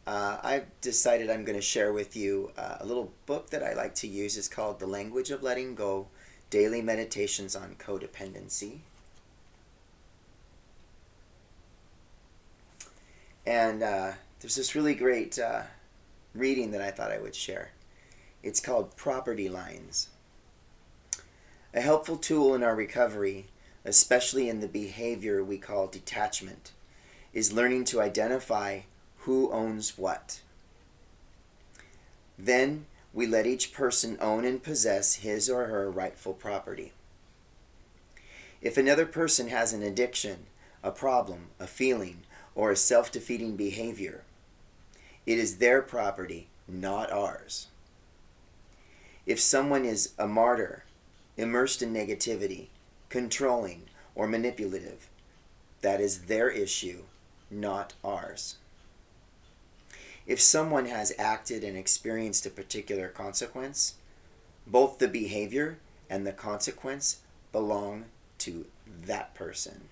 I've decided I'm going to share with you a little book that I like to use. It's called The Language of Letting Go, Daily Meditations on Codependency. And there's this really great reading that I thought I would share. It's called Property Lines. A helpful tool in our recovery, especially in the behavior we call detachment, is learning to identify who owns what. Then we let each person own and possess his or her rightful property. If another person has an addiction, a problem, a feeling, or a self-defeating behavior, it is their property, not ours. If someone is a martyr, immersed in negativity, controlling, or manipulative, that is their issue, not ours. If someone has acted and experienced a particular consequence, both the behavior and the consequence belong to that person.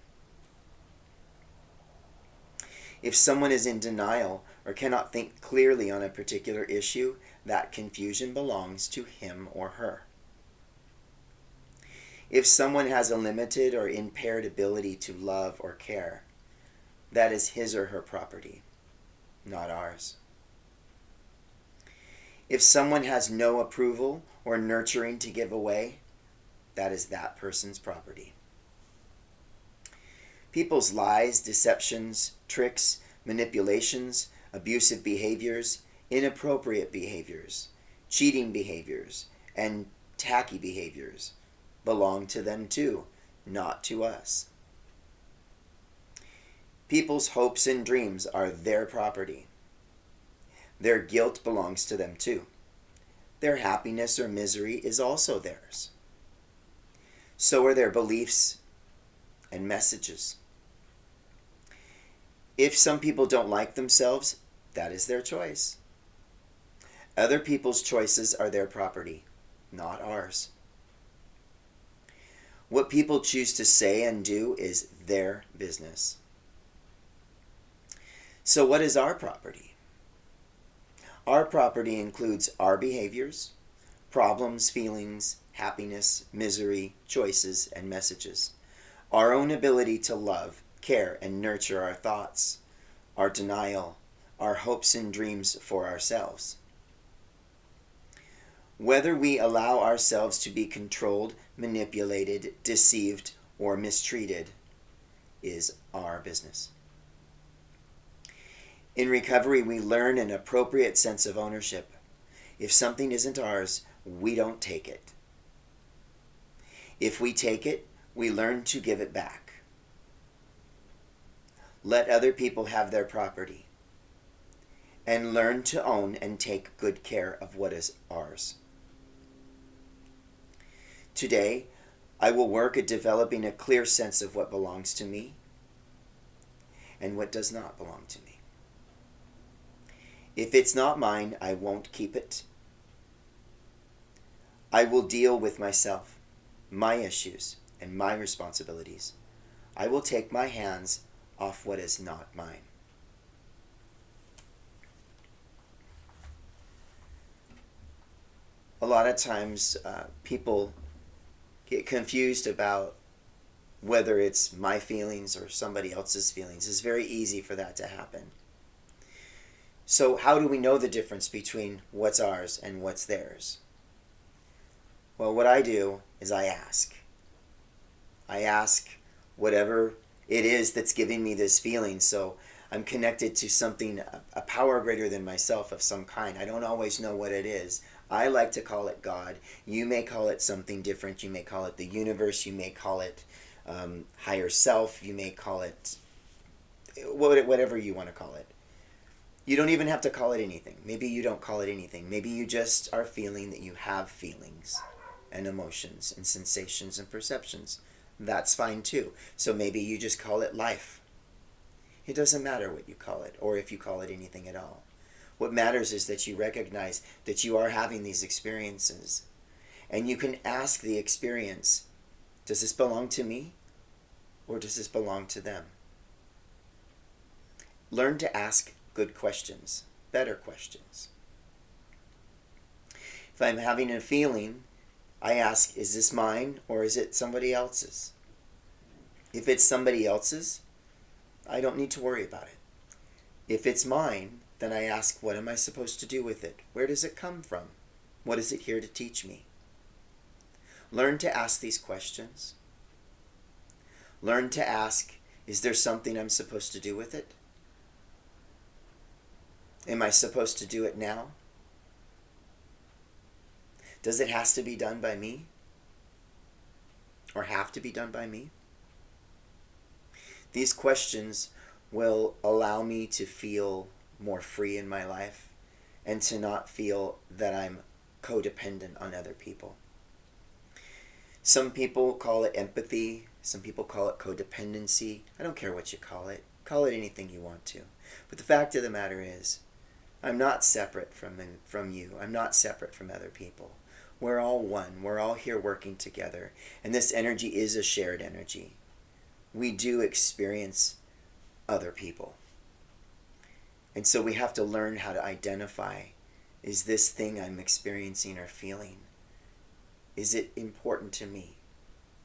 If someone is in denial or cannot think clearly on a particular issue, that confusion belongs to him or her. If someone has a limited or impaired ability to love or care, that is his or her property, not ours. If someone has no approval or nurturing to give away, that is that person's property. People's lies, deceptions, tricks, manipulations, abusive behaviors, inappropriate behaviors, cheating behaviors, and tacky behaviors belong to them too, not to us. People's hopes and dreams are their property. Their guilt belongs to them too. Their happiness or misery is also theirs. So are their beliefs and messages. If some people don't like themselves, that is their choice. Other people's choices are their property, not ours. What people choose to say and do is their business. So what is our property? Our property includes our behaviors, problems, feelings, happiness, misery, choices, and messages. Our own ability to love, care, and nurture our thoughts, our denial, our hopes and dreams for ourselves. Whether we allow ourselves to be controlled, manipulated, deceived, or mistreated is our business. In recovery, we learn an appropriate sense of ownership. If something isn't ours, we don't take it. If we take it, we learn to give it back. Let other people have their property and learn to own and take good care of what is ours. Today, I will work at developing a clear sense of what belongs to me and what does not belong to me. If it's not mine, I won't keep it. I will deal with myself, my issues, and my responsibilities. I will take my hands off what is not mine. A lot of times people get confused about whether it's my feelings or somebody else's feelings. It's very easy for that to happen. So how do we know the difference between what's ours and what's theirs? Well, what I do is I ask. I ask whatever it is that's giving me this feeling. So I'm connected to something, a power greater than myself of some kind. I don't always know what it is. I like to call it God. You may call it something different. You may call it the universe. You may call it higher self. You may call it whatever you want to call it. You don't even have to call it anything. Maybe you don't call it anything. Maybe you just are feeling that you have feelings and emotions and sensations and perceptions. That's fine too. So maybe you just call it life. It doesn't matter what you call it or if you call it anything at all. What matters is that you recognize that you are having these experiences. And you can ask the experience, does this belong to me or does this belong to them? Learn to ask good questions, better questions. If I'm having a feeling, I ask, is this mine or is it somebody else's? If it's somebody else's, I don't need to worry about it. If it's mine, then I ask, what am I supposed to do with it? Where does it come from? What is it here to teach me? Learn to ask these questions. Learn to ask, is there something I'm supposed to do with it? Am I supposed to do it now? Does it have to be done by me? Or have to be done by me? These questions will allow me to feel more free in my life and to not feel that I'm codependent on other people. Some people call it empathy. Some people call it codependency. I don't care what you call it. Call it anything you want to. But the fact of the matter is, I'm not separate from you. I'm not separate from other people. We're all one. We're all here working together. And this energy is a shared energy. We do experience other people. And so we have to learn how to identify, is this thing I'm experiencing or feeling, is it important to me?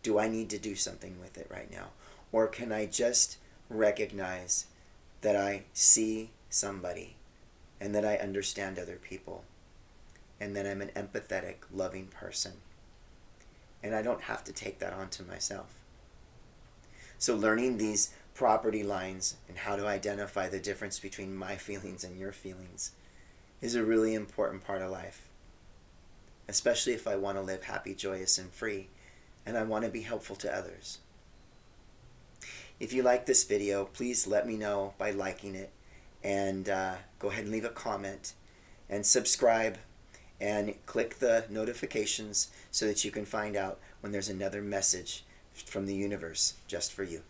Do I need to do something with it right now? Or can I just recognize that I see somebody and that I understand other people and that I'm an empathetic, loving person and I don't have to take that onto myself? So learning these property lines and how to identify the difference between my feelings and your feelings is a really important part of life. Especially if I want to live happy, joyous, and free, and I want to be helpful to others. If you like this video, please let me know by liking it, and go ahead and leave a comment, and subscribe, and click the notifications so that you can find out when there's another message from the universe just for you.